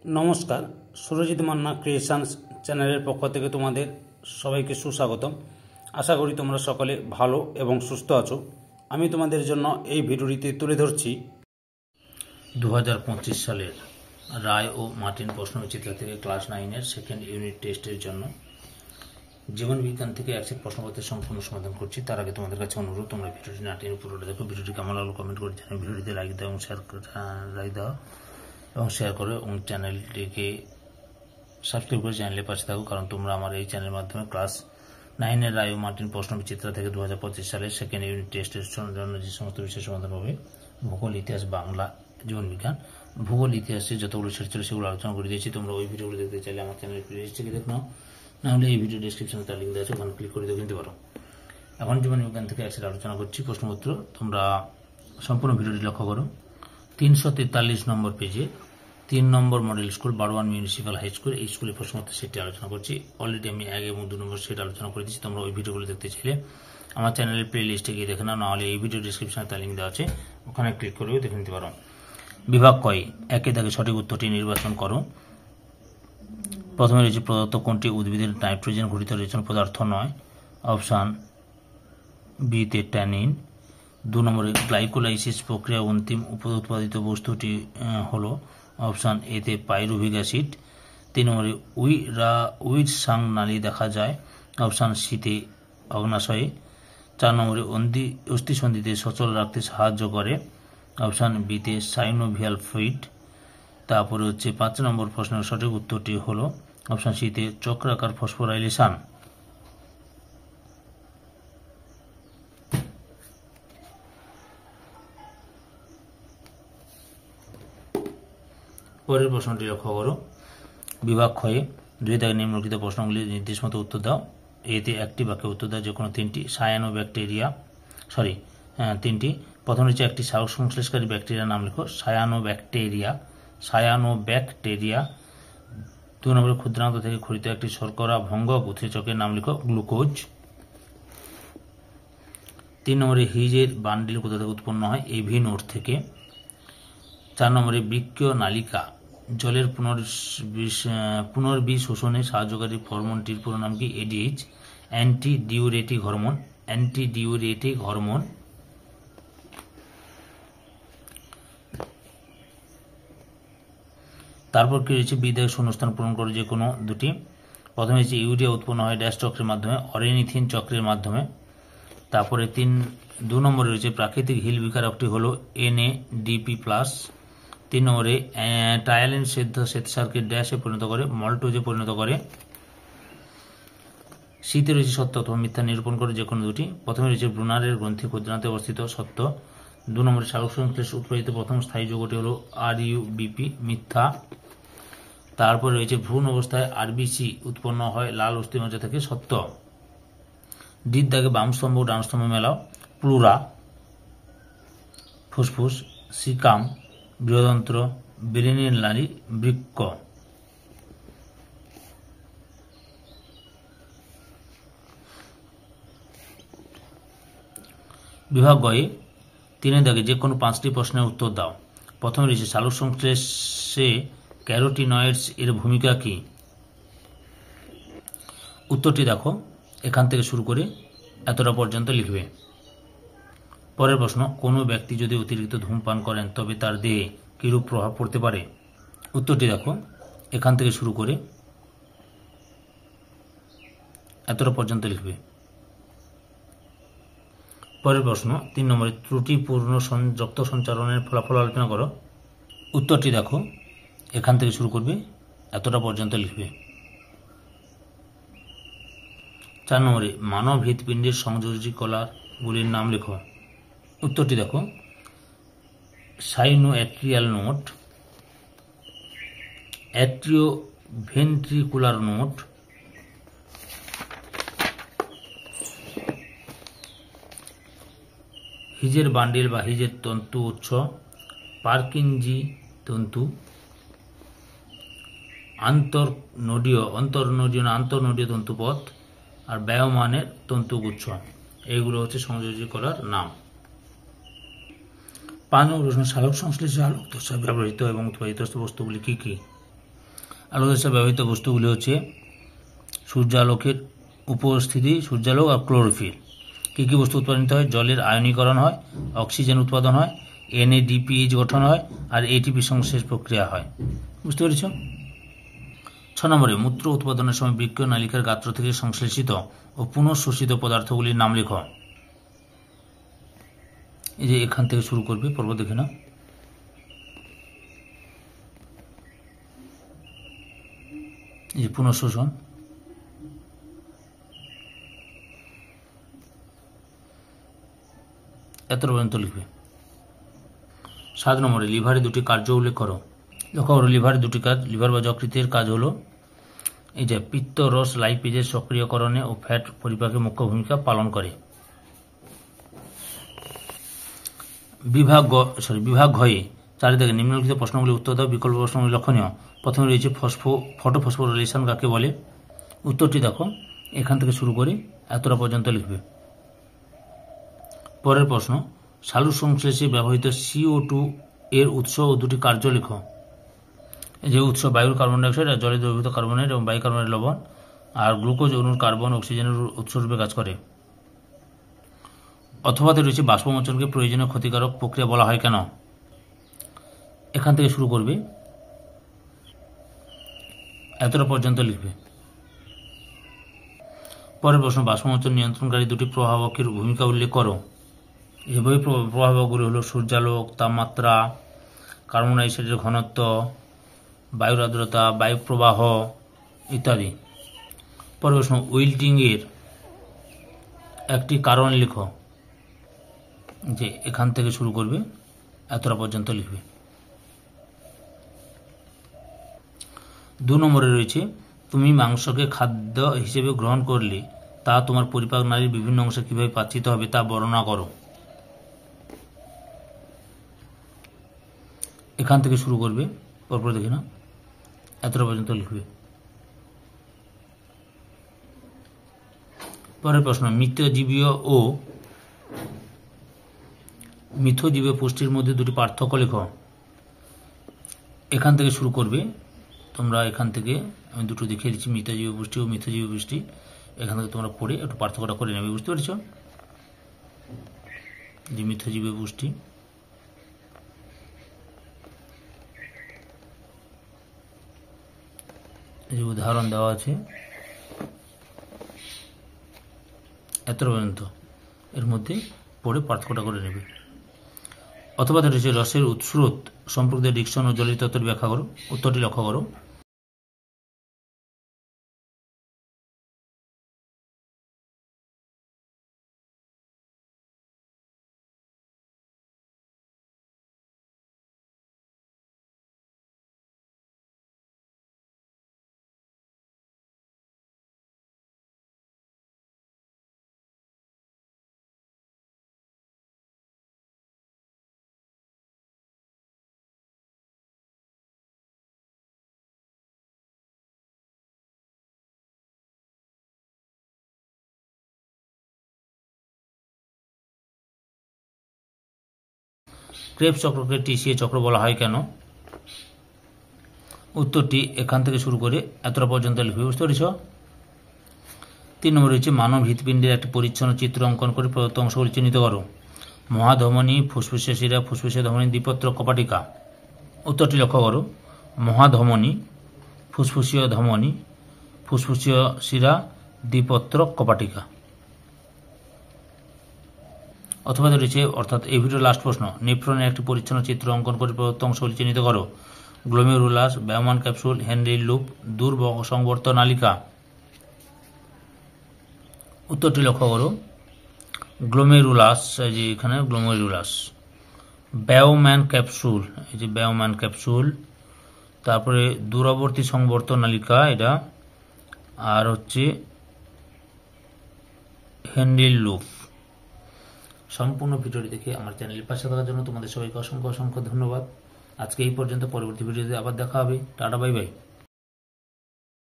নমস্কার, সুরজিৎ মান্না ক্রিয়েশনস চ্যানেলের পক্ষ থেকে তোমাদের সবাইকে সুস্বাগতম। আশা করি তোমরা সকলে ভালো এবং সুস্থ আছো। আমি তোমাদের জন্য এই ভিডিওটিতে তুলে ধরছি 2025 সালের রায় ও মার্টিন প্রশ্নবিচিত্র থেকে ক্লাস 9-এর সেকেন্ড ইউনিট টেস্টের জন্য জীবন বিজ্ঞান থেকে একসেট প্রশ্নপত্রের সম্পূর্ণ সমাধান করছি। তার আগে তোমাদের কাছে অনুরোধ, তোমরা ভিডিওটি না টেনে পুরোটা দেখো। ভিডিওটি কেমন লাগলো কমেন্ট করে জানাও, ভিডিওটিতে লাইক দাও এবং শেয়ার করো এবং চ্যানেলটিকে সাবস্ক্রাইব করে চ্যানেলের পাশে থাকো, কারণ তোমরা আমার এই চ্যানেলের মাধ্যমে ক্লাস 9-এর রায় ও মার্টিন প্রশ্নবিচিত্র থেকে 2025 সালের সেকেন্ড ইউনিট টেস্টের জন্য যে সমস্ত বিষয় সমাধান হবে, ভূগোল, ইতিহাস, বাংলা, জীবন বিজ্ঞান, ভূগোল, ইতিহাসে যতগুলো সেট ছিল সেগুলো আলোচনা করে দিয়েছি। তোমরা ওই ভিডিওগুলো দেখতে চাইলে আমার চ্যানেলের প্লেলিস্ট থেকে দেখো, না হলে এই ভিডিও ডিসক্রিপশনে তার লিঙ্ক দেওয়া আছে, ওখানে ক্লিক করে দেখে নিতে পারো। এখন জীবন বিজ্ঞান থেকে একসাথে আলোচনা করছি প্রশ্নপত্র। তোমরা সম্পূর্ণ ভিডিওটি লক্ষ্য করো। 343 নম্বর পেজে 3 নম্বর মডেল স্কুল, বারওয়ান মিউনিসিপ্যাল হাই স্কুল, এই স্কুলের প্রশ্নপত্র সেটটি আলোচনা করছি। অলরেডি আমি 1 এবং 2 নম্বর সেট আলোচনা করে দিচ্ছি। তোমরা ওই ভিডিওগুলো দেখতে চাইলে আমার চ্যানেলের প্লে লিস্টে গিয়ে দেখে নাও, না হলে এই ভিডিও ডিসক্রিপশনে তার লিঙ্ক দেওয়া আছে, ওখানে ক্লিক করেও দেখে নিতে পারো। বিভাগ কয়, একে দাগে সঠিক উত্তরটি নির্বাচন করো। প্রথমে রয়েছে প্রদত্ত কোনটি উদ্ভিদের নাইট্রোজেন ঘটিত রেচন পদার্থ নয়? অপশান বিতে ট্যানিন। 2 নম্বরে গ্লাইকোলাইসিস প্রক্রিয়া অন্তিম উৎপাদিত বস্তুটি হলো অপশান এতে পাইরুভিক অ্যাসিড। 3 নম্বরে উইর সাং নালী দেখা যায় অপশান সিতে অগ্নাশয়ে। 4 নম্বরে অস্থিসন্ধিতে সচল রাখতে সাহায্য করে অপশান বিতে সাইনোভিয়াল ফ্লুইড। তারপরে হচ্ছে 5 নম্বর প্রশ্নের সঠিক উত্তরটি হলো অপশান সিতে চক্রাকার ফসফোরাইলেশন। পরের প্রশ্নটি লক্ষ্য করো। বিভাগ ক্ষয়ে 2 দাগে নিম্নলিখিত প্রশ্নগুলি নির্দেশ মতো উত্তর দাও। এতে একটি বাক্যে উত্তর দাও যে কোনো 3টি তিনটি। প্রথম হচ্ছে একটি সালোক সংশ্লেষকারী ব্যাকটেরিয়ার নাম লেখো। সায়ানোব্যাকটেরিয়া। 2 নম্বরে ক্ষুদ্রান্ত থেকে খরিত একটি শর্করা ভঙ্গক উৎসেচকের নাম লেখো, গ্লুকোজ। 3 নম্বরে হিজের বান্ডিল কোথা থেকে উৎপন্ন হয়? এভি নোড থেকে। 4 নম্বরে বৃক্কীয় নালিকা জলের পুনর্বি শোষণে সাহায্যকারী হরমোনটির পুরো নাম কি? ADH, antidiuretic hormone. তারপর কি রয়েছে? বিদায় শূন্যস্থান পূরণ করে যে কোনো দুটি। প্রথমে হচ্ছে ইউরিয়া উৎপন্ন হয় ড্যাশ চক্রের মাধ্যমে, অরেনিথিন চক্রের মাধ্যমে। তারপরে 2 নম্বরে রয়েছে প্রাকৃতিক হিল বিকারকটি হলো NADP+। 3 নম্বরে টায়ালিন শ্বেতসারকে ড্যাশে পরিণত করে, মল্টোজে পরিণত করে। শীতে রয়েছে সত্য অথবা মিথ্যা নিরূপণ করে যে কোনো দুটি। প্রথমে রয়েছে ব্রুনারের গ্রন্থি ক্ষুদ্রান্তে অবস্থিত, সত্য। 2 নম্বরে সালোক সংশ্লেষ উৎপাদিত প্রথম স্থায়ী যৌগটি হলো RUBP, মিথ্যা। তারপরে রয়েছে ভ্রূণ অবস্থায় RBC উৎপন্ন হয় লাল অস্থিমজ্জা থেকে, সত্য। ডির দাগে বাম স্তম্ভ ডান স্তম্ভ মেলাও। প্লুরা, ফুসফুস, সিকাম, বৃহদন্ত্র, বেরেনিয়াল নালী, বৃক্ক। বিভাগ গয়ে 3 দাগে যে কোনো 5টি প্রশ্নের উত্তর দাও। প্রথমে রয়েছে সালোক সংশ্লেষে ক্যারোটিনয়েডস এর ভূমিকা কি? উত্তরটি দেখো, এখান থেকে শুরু করে এতটা পর্যন্ত লিখবে। পরের প্রশ্ন, কোনো ব্যক্তি যদি অতিরিক্ত ধূমপান করেন তবে তার দেহে কিরূপ প্রভাব পড়তে পারে? উত্তরটি দেখো, এখান থেকে শুরু করে এতটা পর্যন্ত লিখবে। পরের প্রশ্ন 3 নম্বরে ত্রুটিপূর্ণ রক্ত সঞ্চালনের ফলাফল আলোচনা করো। উত্তরটি দেখো, এখান থেকে শুরু করবে, এতটা পর্যন্ত লিখবে। 4 নম্বরে মানব হৃৎপিণ্ডের সংযোজী কলাগুলির নাম লেখো। উত্তরটি দেখো, sinoatrial node, atrioventricular node, হিজের bundle বা হিজের তন্তু উৎস, পার্কিনজি তন্তু, আন্তঃনোডীয় তন্তুপথ, আর ব্যয়মানের তন্তুগুচ্ছ। এইগুলো হচ্ছে সংযোজী কলার নাম। 5 নম্বর প্রশ্ন, সালোক সংশ্লেষে আলোক দশায় ব্যবহৃত এবং উৎপাদিত বস্তুগুলি কি কি? আলোকরশ্মিতে ব্যবহৃত বস্তুগুলি হচ্ছে সূর্যালোকের উপস্থিতি, সূর্যালোক আর ক্লোরোফিল। কী কী বস্তু উৎপাদিত হয়? জলের আয়নীকরণ হয়, অক্সিজেন উৎপাদন হয়, NADPH গঠন হয়, আর ATP সংশ্লেষ প্রক্রিয়া হয়। বুঝতে পেরেছ? 6 নম্বরে মূত্র উৎপাদনের সময় বৃক্ক নালিকার গাত্র থেকে সংশ্লেষিত ও পুনঃশোষিত পদার্থগুলির নাম লেখ। এই যে এখান থেকে শুরু করবে, পর্ব দেখে না। এই যে পুনঃশোষণ, এত পর্যন্ত লিখবে। 7 নম্বরে লিভারের দুটি কার্য উল্লেখ করো। লক্ষ্য করো লিভারের দুটি কাজ। লিভার বা যকৃতের কাজ হলো এই যে পিত্ত রস লাইপেজের সক্রিয়করণে ও ফ্যাট পরিপাকে মুখ্য ভূমিকা পালন করে। বিভাগ ঘয়ে চারিদিকে নিম্নলিখিত প্রশ্নগুলি উত্তর দাও। বিকল্প প্রশ্নগুলি লক্ষণীয়। প্রথমে রয়েছে ফটোফসফোরিলেশন কাকে বলে? উত্তরটি দেখো, এখান থেকে শুরু করে এতটা পর্যন্ত লিখবে। পরের প্রশ্ন, সালু সংশ্লেষে ব্যবহৃত CO2 এর উৎস ও দুটি কার্য লেখো। যে উৎস বায়ুর কার্বন ডাইঅক্সাইড আর জলে দ্রবীভূত কার্বনেট এবং বাইকার্বনেট লবণ, আর গ্লুকোজ অণুর কার্বন অক্সিজেনের উৎসরূপে কাজ করে। অথবাতে রয়েছে বাষ্পমোচনকে প্রয়োজনীয় ক্ষতিকারক প্রক্রিয়া বলা হয় কেন? এখান থেকে শুরু করবে, এতটা পর্যন্ত লিখবে। পরের প্রশ্ন, বাষ্পমোচন নিয়ন্ত্রণকারী দুটি প্রভাবকের ভূমিকা উল্লেখ করো। এভাবে প্রভাবকগুলি হলো সূর্যালোক, তাপমাত্রা, কার্বন ডাইঅক্সাইডের ঘনত্ব, বায়ুর আর্দ্রতা, বায়ু প্রবাহ ইত্যাদি। পরের প্রশ্ন, উইল্টিংয়ের একটি কারণ লেখো। যে এখান থেকে শুরু করবে, এতটা পর্যন্ত লিখবে। 2 নম্বরে রয়েছে, তুমি মাংসকে খাদ্য হিসেবে গ্রহণ করলে তা তোমার পরিপাক নালীর বিভিন্ন অংশে কিভাবে পাচ্ছিত হবে তা বর্ণনা করো। এখান থেকে শুরু করবে, পরপর দেখে না, এতটা পর্যন্ত লিখবে। পরের প্রশ্ন, মৃতজীবীয় ও মিথজীবীয় পুষ্টির মধ্যে দুটি পার্থক্য লেখো। এখান থেকে শুরু করবে তোমরা। এখান থেকে আমি দুটো দেখিয়ে দিচ্ছি, মৃতজীবী পুষ্টি ও মিথজীবী পুষ্টি। এখান থেকে তোমরা পড়ে একটু পার্থক্যটা করে নেবে। বুঝতে পেরেছ? যে মিথজীবী পুষ্টি, যে উদাহরণ দেওয়া আছে এত পর্যন্ত, এর মধ্যে পড়ে পার্থক্যটা করে নেবে। অথবা রয়েছে রসের উৎস্রোত সম্পর্কে ডিকশন ও জলীয় তত্ত্বের ব্যাখ্যা করো। উত্তরটি লক্ষ্য করো। ক্রেবস চক্রকে TCA চক্র বলা হয় কেন? উত্তরটি এখান থেকে শুরু করে এতটা পর্যন্ত লিখবে। বুঝতে পেরেছ? 3 নম্বর রয়েছে, মানব হৃৎপিণ্ডের একটি পরিচ্ছন্ন চিত্র অঙ্কন করে প্রদত্ত অংশগুলি চিহ্নিত করো। মহাধমনী, ফুসফুসীয় শিরা, ফুসফুসীয় ধমনী, দ্বিপত্র কপাটিকা। উত্তরটি লক্ষ্য করো। মহাধমনী, ফুসফুসীয় ধমনী, ফুসফুসীয় শিরা, দ্বিপত্র কপাটিকা। অথবা রয়েছে, অর্থাৎ এই ভিডিওর লাস্ট প্রশ্ন, নেফ্রনের একটি পরিচ্ছন্ন চিত্র অঙ্কন করে প্রদত্ত অংশগুলি চিহ্নিত করো। গ্লোমেরুলাস, ব্যাওমান ক্যাপসুল, হেনরির লুপ, দূর সংবর্ত নালিকা। উত্তরটি লক্ষ্য করো। গ্লোমেরুলাস, এই যে এখানে গ্লোমেরুলাস, ব্যাওম্যান ক্যাপসুল, এই যে ব্যাওম্যান ক্যাপসুল, তারপরে দূরবর্তী সংবর্ত নালিকা এটা, আর হচ্ছে হেনরির লুপ। সম্পূর্ণ ভিডিওটি দেখে আমার চ্যানেলের পাশে থাকার জন্য তোমাদের সবাইকে অসংখ্য অসংখ্য ধন্যবাদ। আজকে এই পর্যন্ত। পরবর্তী ভিডিওতে আবার দেখা হবে। Tata, bye bye.